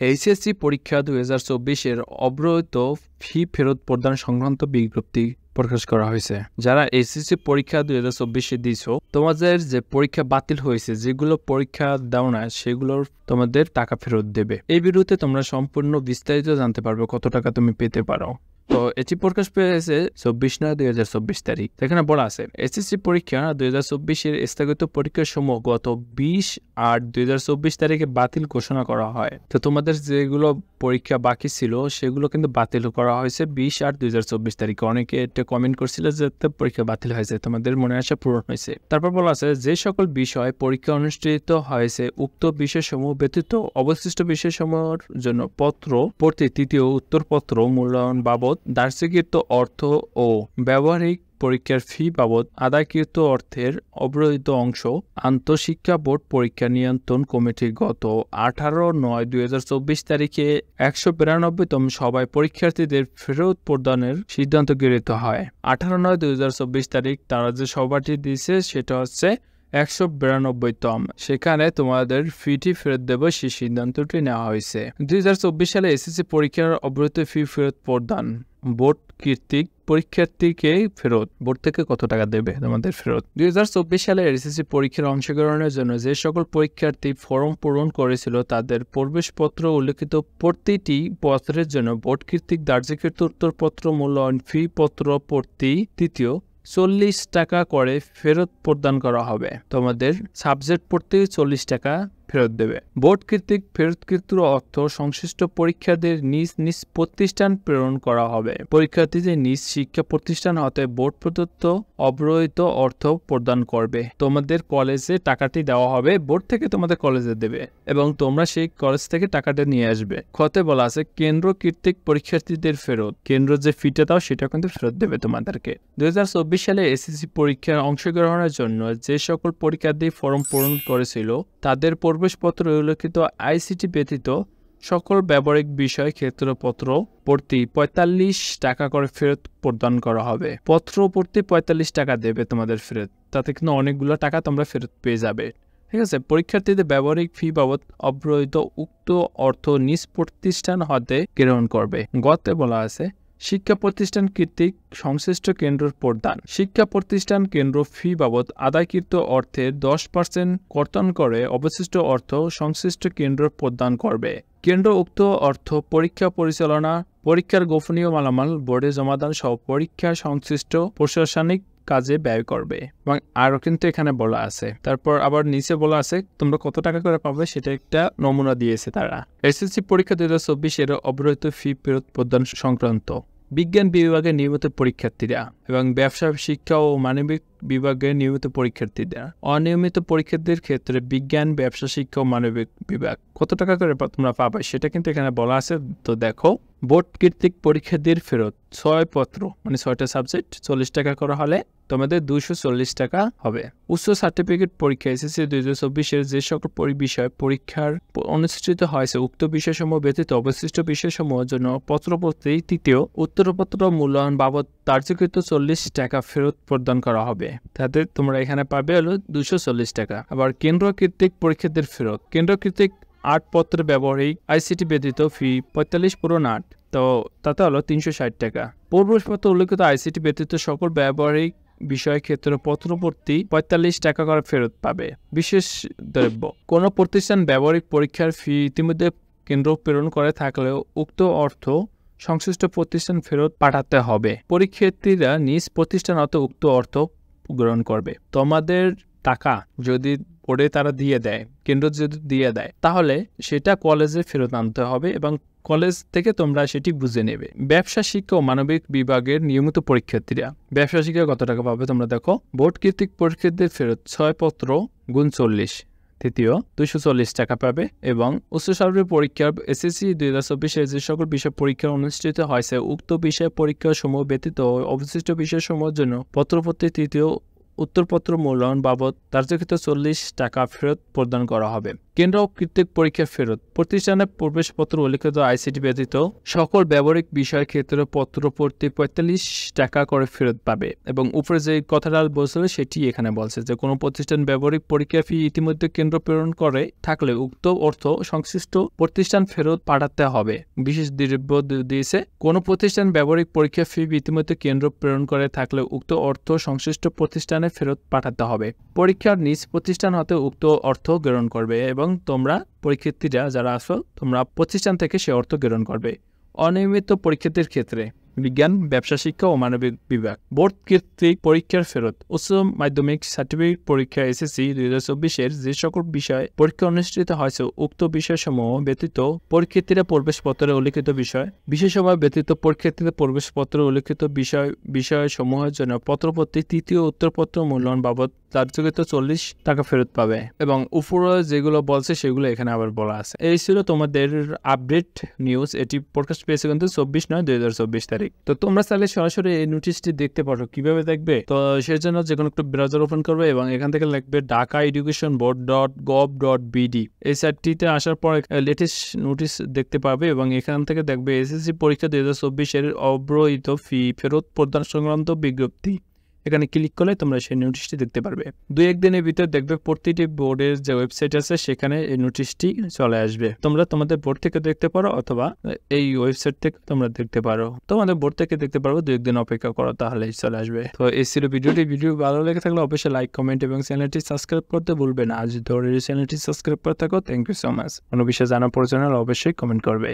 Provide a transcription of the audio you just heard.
HSC পরীক্ষা 2024 এর অব্যাহত ফি ফেরত প্রদান সংক্রান্ত বিজ্ঞপ্তি প্রকাশ করা হয়েছে। যারা এইচএসসি পরীক্ষা 2024 দিয়েছো, তোমাদের যে পরীক্ষা বাতিল হয়েছে, যেগুলো পরীক্ষা দাও না সেগুলোর তোমাদের টাকা ফেরত দেবে। এই ভিডিওতে তোমরা সম্পূর্ণ বিস্তারিত জানতে পারবে কত টাকা তুমি পেতে পারো। তো এটি প্রকাশ পেয়েছে 24/9/2024 তারিখ। এখানে বলা আছে এইচএসসি পরীক্ষা 2024 এর স্থগিত পরীক্ষার সমূহ গত 20/8/2024 তারিখে বাতিল ঘোষণা করা হয়। তো তোমাদের যেগুলো পরীক্ষা বাকি ছিল সেগুলো কিন্তু বাতিল করা হয়েছে 20/8/2024 তারিখে। অনেকে এটা কমেন্ট করছিল যে পরীক্ষা বাতিল হয়েছে, তোমাদের মনে আশা পূরণ হয়েছে। তারপর বলা আছে যে সকল বিষয় পরীক্ষা অনুষ্ঠিত হয়েছে উক্ত বিষয়সমূহ ব্যতীত অবশিষ্ট বিষয়সমূহের জন্য পত্র প্রতি তৃতীয় উত্তরপত্র মূল্যায়ন বাবদ দার্শিকৃত অর্থ ও ব্যবহারিক পরীক্ষার ফি বাবদ আদায়কৃত অর্থের অব্যবহৃত অংশ আন্তঃশিক্ষা বোর্ড পরীক্ষা নিয়ন্ত্রণ কমিটি গত 18/9/2024 তারিখে 192তম সভায় পরীক্ষার্থীদের ফেরত প্রদানের সিদ্ধান্ত গৃহীত হয়। 18/9/2024 তারিখ তারা যে সভাটি দিয়েছে সেটা হচ্ছে 192তম। সেখানে তোমাদের ফিটি ফেরত দেবে সেই সিদ্ধান্তটি নেওয়া হয়েছে। 2024 সালে এসএসসি পরীক্ষার অব্যাহত ফি ফেরত প্রদান বোর্ড কর্তৃক পরীক্ষার্থীকে ফেরত। বোর্ড থেকে কত টাকা দেবে তোমাদের ফেরত? 2024 সালে এসএসসি পরীক্ষার অংশগ্রহণের জন্য যে সকল পরীক্ষার্থী ফর্ম পূরণ করেছিল তাদের প্রবেশপত্র উল্লেখিত প্রতিটি পত্রের জন্য বোর্ড কর্তৃক দার্জিকৃত উত্তরপত্র মূল্যায়ন ফি পত্র প্রতি তৃতীয় 40 টাকা করে ফেরত প্রদান করা হবে। তোমাদের সাবজেক্ট প্রতি 40 টাকা ফেরত দেবে। বোর্ড কর্তৃক ফেরতকৃত অর্থ সংশ্লিষ্ট পরীক্ষার্থীদের নিজ নিজ প্রতিষ্ঠান প্রেরণ করা হবে। পরীক্ষার্থীদের নিজ শিক্ষা প্রতিষ্ঠান হতে বোর্ড প্রদত্ত অব্যবহৃত অর্থ প্রদান করবে। তোমাদের কলেজে টাকাটি দেওয়া হবে, বোর্ড থেকে তোমাদের কলেজে দেবে এবং তোমরা সেই কলেজ থেকে টাকাটা নিয়ে আসবে। খতে বলা আছে কেন্দ্র কর্তৃক পরীক্ষার্থীদের ফেরত। কেন্দ্র যে ফিটা দাও সেটা কিন্তু ফেরত দেবে তোমাদেরকে। 2024 সালে এসএসসি পরীক্ষার অংশগ্রহণের জন্য যে সকল পরীক্ষার্থী ফর্ম পূরণ করেছিল তাদের প্রবেশপত্র উল্লেখিত আইসিটি ব্যতীত সকল ব্যবহারিক বিষয় ক্ষেত্রপত্র প্রতি 45 টাকা করে ফেরত প্রদান করা হবে। পত্র প্রতি 45 টাকা দেবে তোমাদের ফেরত। তাতে কিন্তু অনেকগুলো টাকা তোমরা ফেরত পেয়ে যাবে। ঠিক আছে। পরীক্ষার্থীদের ব্যবহারিক ফি বাবদ অব্যবহৃত উক্ত অর্থ নিজ প্রতিষ্ঠান হতে গ্রহণ করবে। গতে বলা আছে শিক্ষা প্রতিষ্ঠান কর্তৃক সংশ্লিষ্ট কেন্দ্র প্রদান। শিক্ষা প্রতিষ্ঠান কেন্দ্র ফি বাবদ আদায়কৃত অর্থের 10% কর্তন করে অবশিষ্ট অর্থ সংশ্লিষ্ট কেন্দ্র প্রদান করবে। কেন্দ্র উক্ত অর্থ পরীক্ষা পরিচালনা, পরীক্ষার গোপনীয় মালামাল বোর্ডে জমাদান সহ পরীক্ষা সংশ্লিষ্ট প্রশাসনিক কাজে ব্যয় করবে। এবং আরো কিন্তু এখানে বলা আছে। তারপর আবার নিচে বলা আছে তোমরা কত টাকা করে পাবে সেটা একটা নমুনা দিয়েছে তারা। এসএসসি পরীক্ষা 2024 এর অব্যবহৃত ফি ফেরত প্রদান সংক্রান্ত বিজ্ঞান বিভাগে নিয়মিত পরীক্ষার্থীরা এবং ব্যবসা শিক্ষা ও মানবিক বিভাগে নিয়মিত পরীক্ষার্থীরা। অনিয়মিত পরীক্ষার্থীদের ক্ষেত্রে বিজ্ঞান, ব্যবসা শিক্ষা ও মানবিক বিভাগ কত টাকা করে তোমরা পাবে সেটা কিন্তু এখানে বলা আছে। তো দেখো, বোর্ড কর্তৃক পরীক্ষার্থীর ফেরত 6 পত্র মানে 6টা সাবজেক্ট 40 টাকা করে হলে তোমাদের 240 টাকা হবে। উচ্চ সার্টিফিকেট পরীক্ষা এসএসসি 2024 এর যে সকল বিষয় পরীক্ষার অনুষ্ঠিত হয়েছে উক্ত বিষয়সমূহ ব্যতীত অবশিষ্ট বিষয়সমূহের জন্য পত্রপ্রতি তৃতীয় উত্তরপত্র মূল্যায়ন বাবদ দার্জিকৃত 40 টাকা ফেরত প্রদান করা হবে। তাতে তোমরা এখানে পাবে হলো 240 টাকা। আবার কেন্দ্র কর্তৃক পরীক্ষার্থীর ফেরত। কেন্দ্র কর্তৃক 8 পত্রের ব্যবহারিক আইসিটি ব্যতীত ফি 45 পূরণ 8, তো তাতে হলো 360 টাকা। প্রবেশপত্র উল্লেখিত আইসিটি ব্যতীত সকল ব্যবহারিক বিষয় ক্ষেত্রে পত্রপ্রতি 45 টাকা করে ফেরত পাবে। বিশেষ দ্রব্য কোন প্রতিষ্ঠান ব্যবহারিক পরীক্ষার ফি ইতিমধ্যে কেন্দ্র প্রেরণ করে থাকলেও উক্ত অর্থ সংশ্লিষ্ট প্রতিষ্ঠান ফেরত পাঠাতে হবে। পরীক্ষার্থীরা নিজ প্রতিষ্ঠান হতে উক্ত অর্থ গ্রহণ করবে। তোমাদের টাকা যদি পড়ে তারা দিয়ে দেয়, কেন্দ্র যদি দিয়ে দেয়, তাহলে সেটা কলেজে ফেরত আনতে হবে এবং কলেজ থেকে তোমরা সেটি বুঝে নেবে। ব্যবসা শিক্ষা ও মানবিক বিভাগের নিয়মিত পরীক্ষার্থীরা ব্যবসা শিক্ষা কত টাকা পাবে তোমরা দেখো। বোর্ড কর্তৃক পরীক্ষার্থীদের ফেরত 6 পত্র গুণ 40 তৃতীয় 240 টাকা পাবে। এবং উচ্চ সার্বিক পরীক্ষা এসএসসি 2024 এর যে সকল বিষয় পরীক্ষা অনুষ্ঠিত হয়েছে উক্ত বিষয় পরীক্ষা সমূহ ব্যতীত অবশিষ্ট বিষয়সমূহের জন্য পত্রপ্রতি তৃতীয় উত্তরপত্র মূল্যায়ন বাবদ দার্জিকৃত 40 টাকা ফেরত প্রদান করা হবে। কেন্দ্র কর্তৃক পরীক্ষা ফেরত। প্রতিষ্ঠানে প্রবেশপত্র উল্লিখিত আইসিটি ব্যতীত সকল ব্যবহারিক বিষয়ের ক্ষেত্রে পত্র প্রতি 45 টাকা করে ফেরত পাবে। এবং উপরে যে কথাটা বলছিল সেটি এখানে বলছে যে কোনো প্রতিষ্ঠান ব্যবহারিক পরীক্ষা ফি ইতিমধ্যে কেন্দ্র প্রেরণ করে থাকলে উক্ত অর্থ সংশ্লিষ্ট প্রতিষ্ঠান ফেরত পাঠাতে হবে। বিশেষ দ্রব্য দিয়েছে কোনো প্রতিষ্ঠান ব্যবহারিক পরীক্ষা ফি ইতিমধ্যে কেন্দ্র প্রেরণ করে থাকলে উক্ত অর্থ সংশ্লিষ্ট প্রতিষ্ঠানে ফেরত পাঠাতে হবে। পরীক্ষার নিজ প্রতিষ্ঠান হতে উক্ত অর্থ গ্রহণ করবে এবং তোমরা পরীক্ষার্থীরা যারা আসো তোমরা প্রতিষ্ঠান থেকে সে অর্থ গ্রহণ করবে। অনিয়মিত পরীক্ষার্থীর ক্ষেত্রে বিজ্ঞান, ব্যবসা শিক্ষা ও মানবিক বিভাগ বোর্ড কর্তৃক পরীক্ষার ফেরত। উচ্চ মাধ্যমিক সার্টিফিকেট পরীক্ষা এসএসসি 2024 যে সকল বিষয় পরীক্ষা অনুষ্ঠিত হয়েছে উক্ত বিষয়সমূহ ব্যতীত পরীক্ষার্থীরা প্রবেশপত্রে উল্লিখিত বিশেষভাবে ব্যতীত পরীক্ষার্থীদের প্রবেশপত্রে উল্লিখিত বিষয়সমূহের জন্য পত্রপ্রতি তৃতীয় উত্তরপত্র মূল্যায়ন বাবদ ধার্যকৃত 40 টাকা ফেরত পাবে। এবং উপরে যেগুলো বলছে সেগুলো এখানে আবার বলা আছে। এই ছিল তোমাদের আপডেট নিউজ। এটি প্রকাশ পেয়েছে কিন্তু 24/9/2024 তারিখ। তো তোমরা চাইলে সরাসরি এই নোটিশটি দেখতে পারো। কিভাবে দেখবে? তো সেজন্য যে কোনো একটা ব্রাউজার ওপেন করবে এবং এখান থেকে লিখবে dhakaeducationboard.gov.bd। এই সাইটটিতে আসার পর লেটেস্ট নোটিশ দেখতে পাবে এবং এখান থেকে দেখবে এসএসসি পরীক্ষা 2024 এর অব্যবহৃত ফি ফেরত প্রদান সংক্রান্ত বিজ্ঞপ্তি। এখানে ক্লিক করলে তোমরা সেই নোটিশটি দেখতে পারবে। 2-1 দিনের ভিতর দেখবে প্রতিটি বোর্ডের যে ওয়েবসাইট আছে সেখানে এই নোটিশটি চলে আসবে। তোমরা তোমাদের বোর্ড থেকে দেখতে পারো অথবা এই ওয়েবসাইট থেকে তোমরা দেখতে পারো। তোমাদের বোর্ড থেকে দেখতে পারবো, 2-1 দিন অপেক্ষা করো তাহলেই চলে আসবে। তো এই ছিল ভিডিও ভালো লেগে থাকলে অবশ্যই লাইক, কমেন্ট এবং চ্যানেলটি সাবস্ক্রাইব করতে ভুলবে না। আজ ধরে চ্যানেলটি সাবস্ক্রাইব করে থাকো। Thank you so much. কোনো বিষয়ে জানার প্রয়োজন হলে অবশ্যই কমেন্ট করবে।